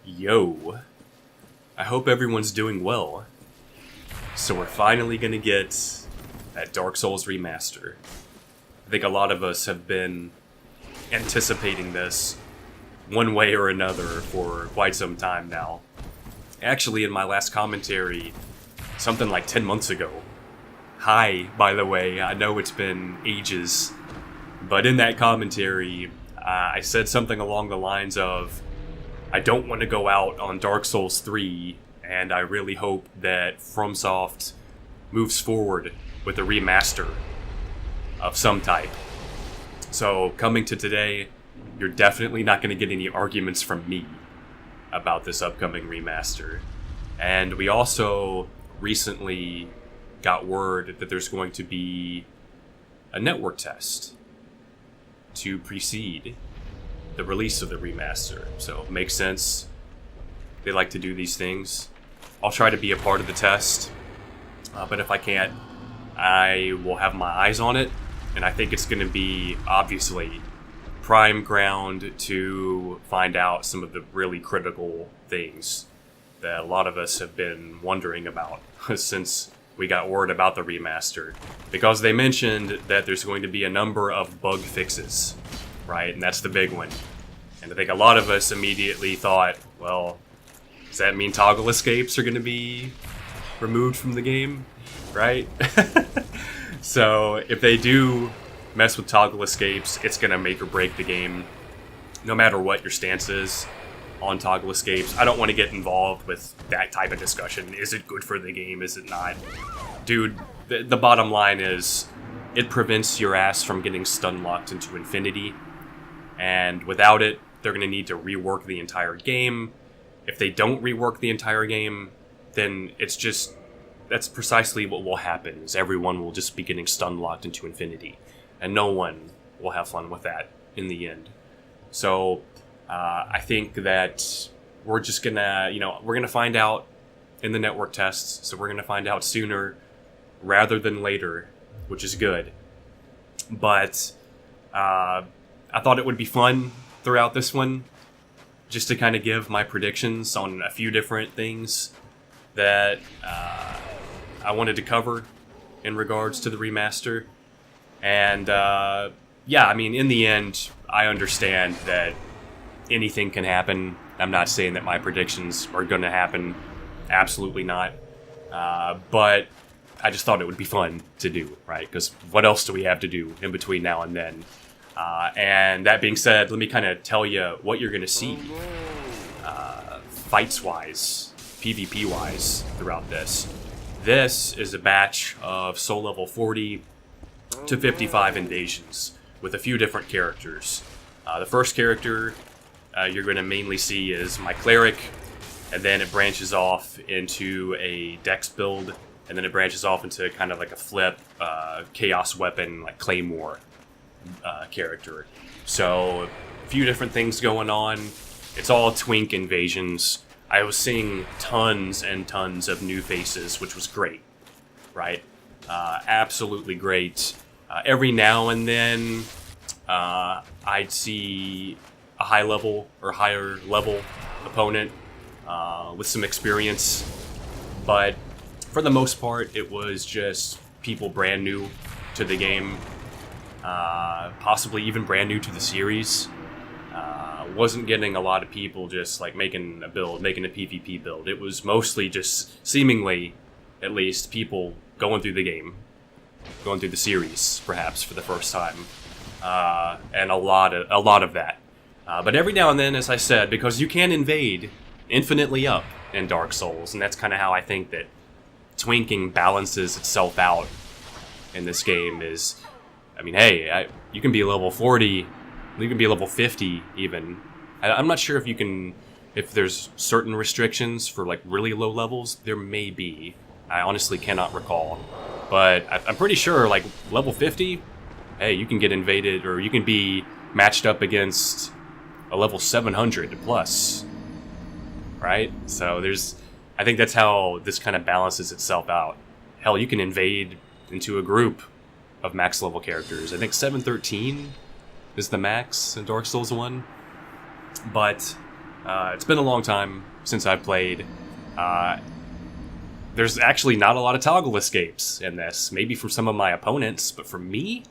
Yo, I hope everyone's doing well. So we're finally gonna get that Dark Souls remaster. I think a lot of us have been anticipating this one way or another for quite some time now. Actually, in my last commentary, something like 10 months ago. Hi, by the way, I know it's been ages, but in that commentary, I said something along the lines of, I don't want to go out on Dark Souls 3, and I really hope that FromSoft moves forward with a remaster of some type. So, coming to today, you're definitely not going to get any arguments from me about this upcoming remaster. And we also recently got word that there's going to be a network test to precede the release of the remaster. So it makes sense. They like to do these things. I'll try to be a part of the test, but if I can't, I will have my eyes on it, and I think it's going to be, obviously, prime ground to find out some of the really critical things that a lot of us have been wondering about since we got word about the remaster. Because they mentioned that there's going to be a number of bug fixes, right? And that's the big one. And I think a lot of us immediately thought, well, does that mean toggle escapes are going to be removed from the game, right? So if they do mess with toggle escapes, it's going to make or break the game, no matter what your stance is on toggle escapes. I don't want to get involved with that type of discussion. Is it good for the game? Is it not? Dude, the bottom line is it prevents your ass from getting stun locked into infinity. And without it, they're going to need to rework the entire game. If they don't rework the entire game, then that's precisely what will happen, is everyone will just be getting stun locked into infinity. And no one will have fun with that in the end. So, I think that we're just gonna, we're gonna find out in the network tests. So we're gonna find out sooner rather than later, which is good. But, I thought it would be fun throughout this one, just to kind of give my predictions on a few different things that I wanted to cover in regards to the remaster. And in the end, I understand that anything can happen. I'm not saying that my predictions are going to happen. Absolutely not. But I just thought it would be fun to do, right? Because what else do we have to do in between now and then? And that being said, let me kind of tell you what you're going to see fights-wise, PvP-wise throughout this. This is a batch of soul level 40 to 55 invasions with a few different characters. The first character you're going to mainly see is my cleric, and then it branches off into a dex build, and then it branches off into kind of like a flip chaos weapon, like claymore character. So a few different things going on. It's all twink invasions. I was seeing tons and tons of new faces, which was great, right? Absolutely great. Every now and then, I'd see a high level or higher level opponent with some experience, but for the most part, it was just people brand new to the game, possibly even brand new to the series. Wasn't getting a lot of people just like making a PvP build. It was mostly just, seemingly, at least, people going through the game, going through the series, perhaps for the first time, and a lot of that. But every now and then, as I said, because you can invade infinitely up in Dark Souls, and that's kind of how I think that twinking balances itself out in this game. Is, you can be level 40. You can be level 50 even. I'm not sure if there's certain restrictions for like really low levels. There may be. I honestly cannot recall. But I'm pretty sure like level 50, hey, you can get invaded, or you can be matched up against a level 700 plus. Right? So I think that's how this kind of balances itself out. Hell, you can invade into a group of max level characters. I think 713 is the max in Dark Souls 1. But It's been a long time since I've played. There's actually not a lot of toggle escapes in this. Maybe from some of my opponents, but for me,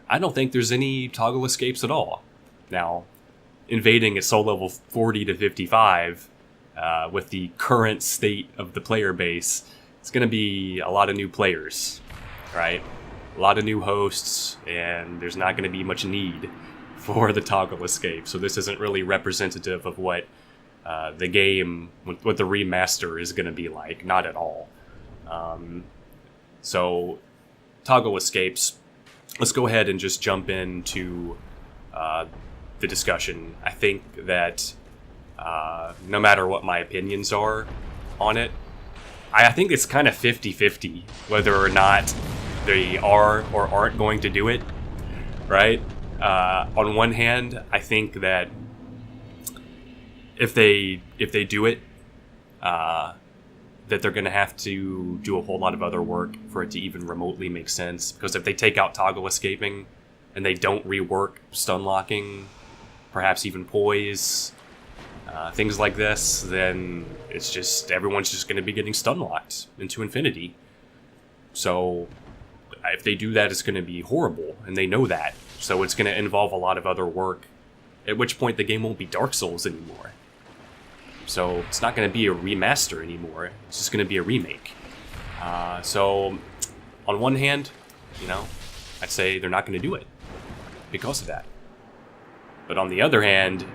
I don't think there's any toggle escapes at all. Now, invading at soul level 40 to 55, with the current state of the player base, it's going to be a lot of new players, right? A lot of new hosts, and there's not going to be much need for the toggle escape. So this isn't really representative of what the game, what the remaster is going to be like. Not at all. So toggle escapes. Let's go ahead and just jump into the discussion. I think that no matter what my opinions are on it, I think it's kind of 50-50 whether or not they are or aren't going to do it, right? On one hand, I think that if they do it, that they're going to have to do a whole lot of other work for it to even remotely make sense. Because if they take out toggle escaping and they don't rework stun locking, perhaps even poise, things like this, then it's just everyone's just going to be getting stun locked into infinity. So if they do that, it's going to be horrible, and they know that. So it's going to involve a lot of other work, at which point the game won't be Dark Souls anymore. So it's not going to be a remaster anymore. It's just going to be a remake. So on one hand, I'd say they're not going to do it because of that. But on the other hand,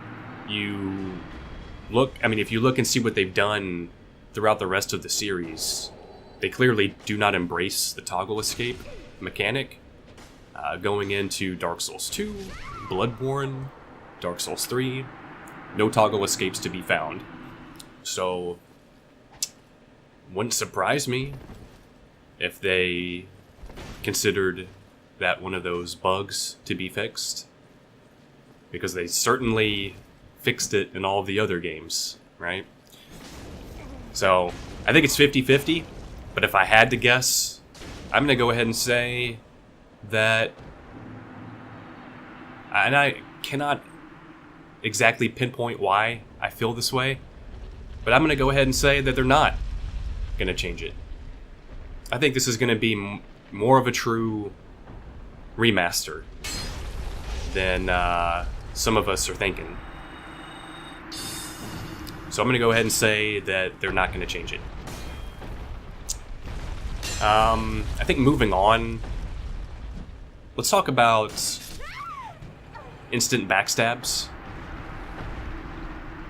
if you look and see what they've done throughout the rest of the series, they clearly do not embrace the toggle escape mechanic. Going into Dark Souls 2, Bloodborne, Dark Souls 3, no toggle escapes to be found. So, wouldn't surprise me if they considered that one of those bugs to be fixed. Because they certainly fixed it in all of the other games, right? So, I think it's 50-50, but if I had to guess, I'm going to go ahead and say that, and I cannot exactly pinpoint why I feel this way, but I'm going to go ahead and say that they're not going to change it. I think this is going to be more of a true remaster than some of us are thinking. So I'm going to go ahead and say that they're not going to change it. I think moving on, let's talk about instant backstabs.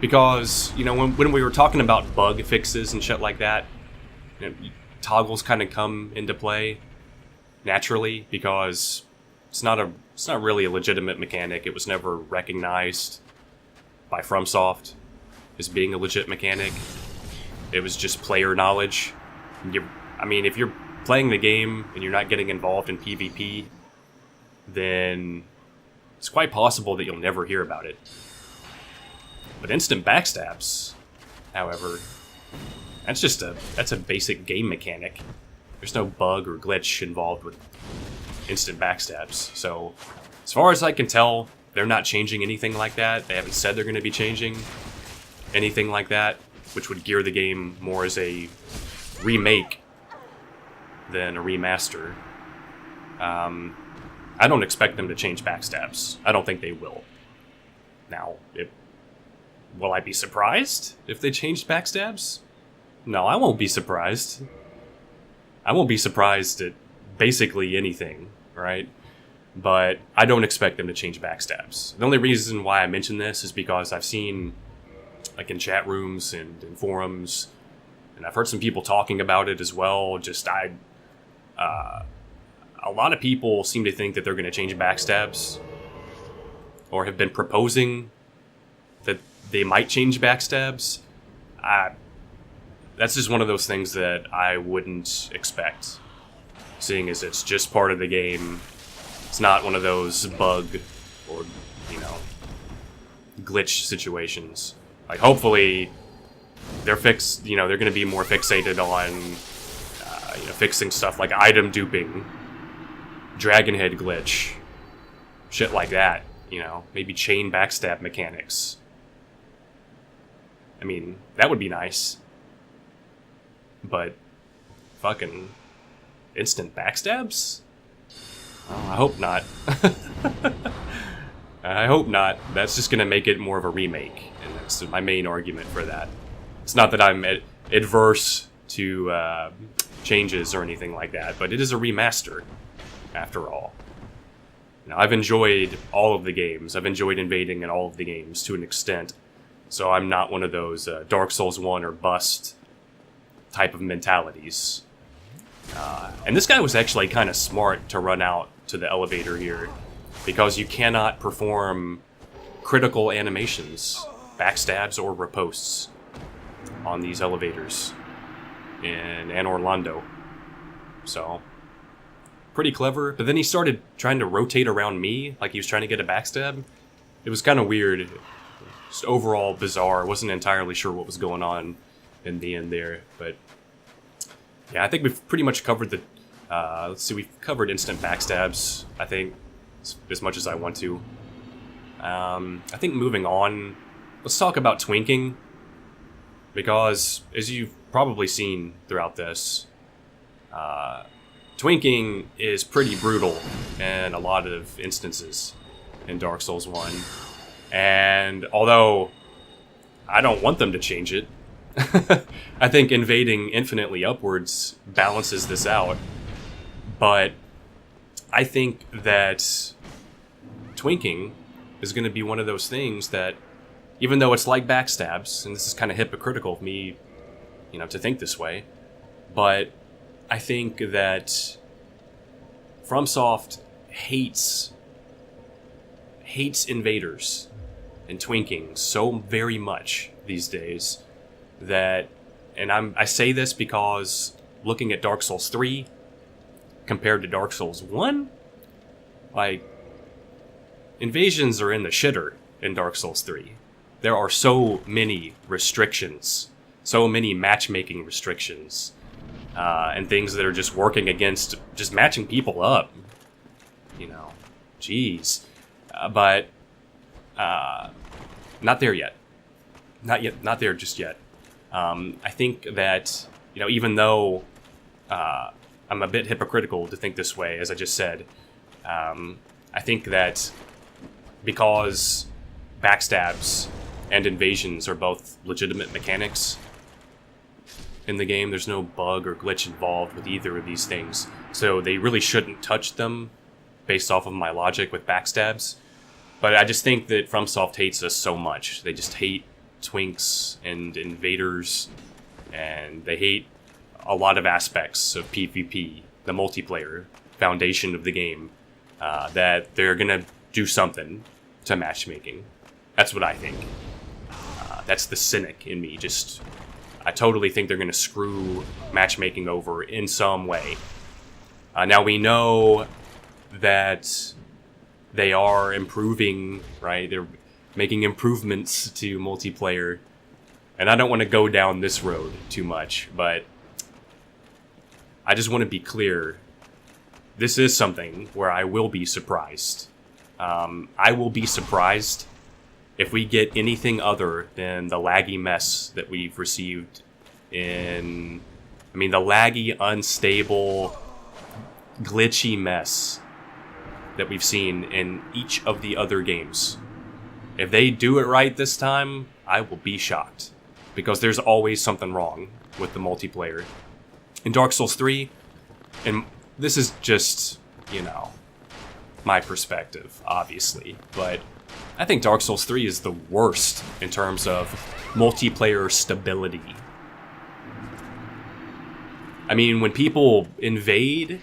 Because, when we were talking about bug fixes and shit like that, toggles kind of come into play naturally because it's not really a legitimate mechanic. It was never recognized by FromSoft as being a legit mechanic. It was just player knowledge. If you're playing the game and you're not getting involved in PvP, then it's quite possible that you'll never hear about it. But instant backstabs, however, that's a basic game mechanic. There's no bug or glitch involved with instant backstabs. So, as far as I can tell, they're not changing anything like that. They haven't said they're going to be changing anything like that, which would gear the game more as a remake than a remaster. I don't expect them to change backstabs. I don't think they will. Now, will I be surprised if they changed backstabs? No, I won't be surprised. I won't be surprised at basically anything, right? But I don't expect them to change backstabs. The only reason why I mention this is because I've seen, in chat rooms and in forums, and I've heard some people talking about it as well. A lot of people seem to think that they're going to change backstabs, or have been proposing that they might change backstabs. That's just one of those things that I wouldn't expect, seeing as it's just part of the game. It's not one of those bug or, glitch situations. Hopefully, they're fixed. They're going to be more fixated on, fixing stuff like item duping, dragon head glitch, shit like that. Maybe chain backstab mechanics. I mean, that would be nice. But fucking instant backstabs? Oh, I hope not. I hope not. That's just gonna make it more of a remake, and that's my main argument for that. It's not that I'm adverse to changes or anything like that, but it is a remaster, after all. Now, I've enjoyed all of the games. I've enjoyed invading in all of the games to an extent, so I'm not one of those Dark Souls 1 or bust type of mentalities. And this guy was actually kind of smart to run out to the elevator here, because you cannot perform critical animations, backstabs or riposts on these elevators in Anne Orlando. So, pretty clever. But then he started trying to rotate around me like he was trying to get a backstab. It was kind of weird. Just overall bizarre. Wasn't entirely sure what was going on in the end there. But yeah, I think we've pretty much covered the... let's see, we've covered instant backstabs, I think, as much as I want to. I think moving on, let's talk about twinking. Because, as you've probably seen throughout this, twinking is pretty brutal in a lot of instances in Dark Souls 1. And although I don't want them to change it, I think invading infinitely upwards balances this out. But I think that twinking is going to be one of those things that, even though it's like backstabs, and this is kind of hypocritical of me, to think this way, but I think that FromSoft hates invaders and twinking so very much these days that, and I say this because looking at Dark Souls 3 compared to Dark Souls 1, like, invasions are in the shitter in Dark Souls 3. There are so many restrictions, so many matchmaking restrictions, and things that are just working against just matching people up. Jeez. But not there yet. Not there just yet. I think that, even though I'm a bit hypocritical to think this way, as I just said, I think that because backstabs and invasions are both legitimate mechanics in the game, there's no bug or glitch involved with either of these things, so they really shouldn't touch them based off of my logic with backstabs. But I just think that FromSoft hates us so much. They just hate twinks and invaders, and they hate a lot of aspects of PvP, the multiplayer foundation of the game, that they're gonna do something to matchmaking. That's what I think. That's the cynic in me. I totally think they're gonna screw matchmaking over in some way. Now we know that they are improving, right? They're making improvements to multiplayer, and I don't want to go down this road too much, but I just want to be clear. This is something where I will be surprised. I will be surprised if we get anything other than the laggy mess that we've received the laggy, unstable, glitchy mess that we've seen in each of the other games. If they do it right this time, I will be shocked, because there's always something wrong with the multiplayer. In Dark Souls 3, and this is just, my perspective, obviously, but I think Dark Souls 3 is the worst in terms of multiplayer stability. I mean, when people invade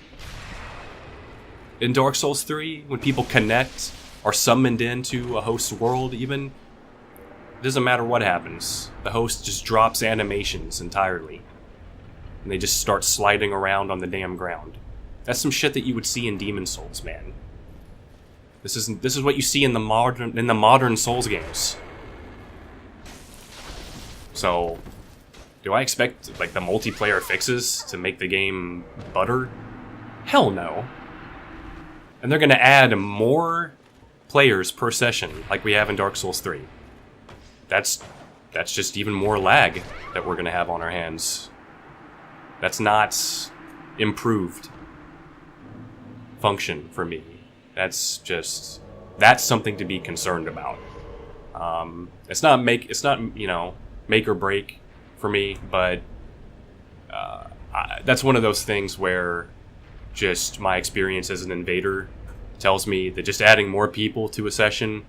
in Dark Souls 3, when people connect or summoned into a host's world even, it doesn't matter what happens. The host just drops animations entirely, and they just start sliding around on the damn ground. That's some shit that you would see in Demon Souls, man. This is what you see in the modern Souls games. So, do I expect the multiplayer fixes to make the game butter? Hell no. And they're gonna add more players per session, like we have in Dark Souls 3. That's that's just even more lag that we're going to have on our hands. That's not improved function for me. That's something to be concerned about. It's not make or break for me, but that's one of those things where just my experience as an invader tells me that just adding more people to a session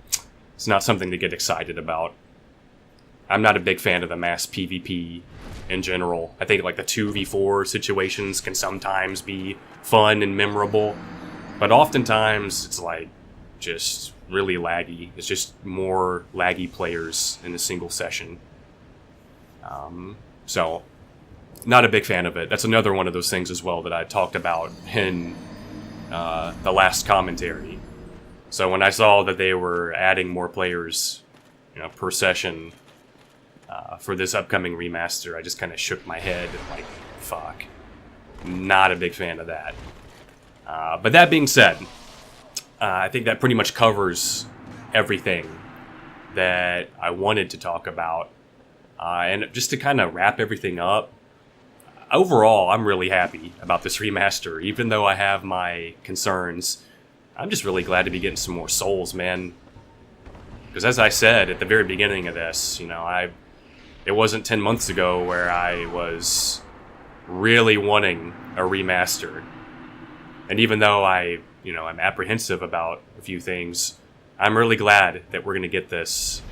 is not something to get excited about. I'm not a big fan of the mass PvP in general. I think like the 2v4 situations can sometimes be fun and memorable, but oftentimes it's like just really laggy. It's just more laggy players in a single session. So, not a big fan of it. That's another one of those things as well that I talked about in the last commentary. So when I saw that they were adding more players, per session for this upcoming remaster, I just kind of shook my head and like, fuck. Not a big fan of that. But that being said, I think that pretty much covers everything that I wanted to talk about. And just to kind of wrap everything up, overall, I'm really happy about this remaster. Even though I have my concerns, I'm just really glad to be getting some more souls, man. Because as I said at the very beginning of this, it wasn't 10 months ago where I was really wanting a remaster. And even though I'm apprehensive about a few things, I'm really glad that we're going to get this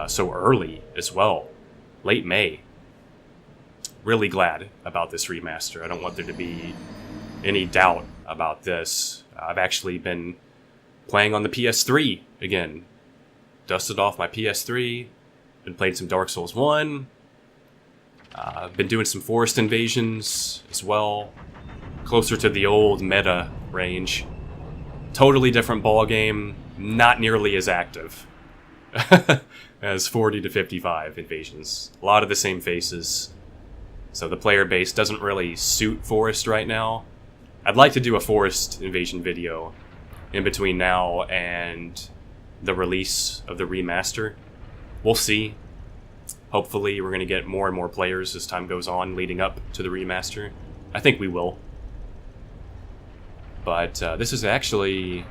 so early as well. Late May. Really glad about this remaster. I don't want there to be any doubt about this. I've actually been playing on the PS3 again. Dusted off my PS3. Been playing some Dark Souls 1. Been doing some forest invasions as well. Closer to the old meta range. Totally different ball game. Not nearly as active as 40 to 55 invasions. A lot of the same faces. So the player base doesn't really suit forest right now. I'd like to do a forest invasion video in between now and the release of the remaster. We'll see. Hopefully we're going to get more and more players as time goes on leading up to the remaster. I think we will. But this is actually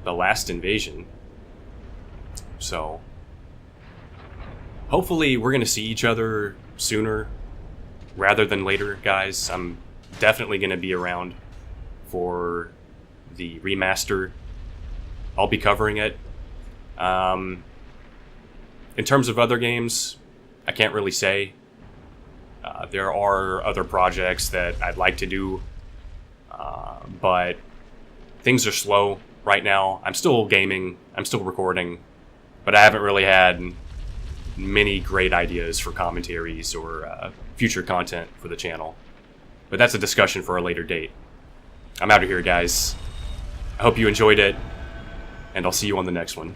the last invasion. So hopefully we're going to see each other sooner rather than later, guys. I'm definitely going to be around for the remaster. I'll be covering it. In terms of other games, I can't really say. There are other projects that I'd like to do, but things are slow right now. I'm still gaming, I'm still recording, but I haven't really had many great ideas for commentaries or future content for the channel. But that's a discussion for a later date. I'm out of here, guys. I hope you enjoyed it, and I'll see you on the next one.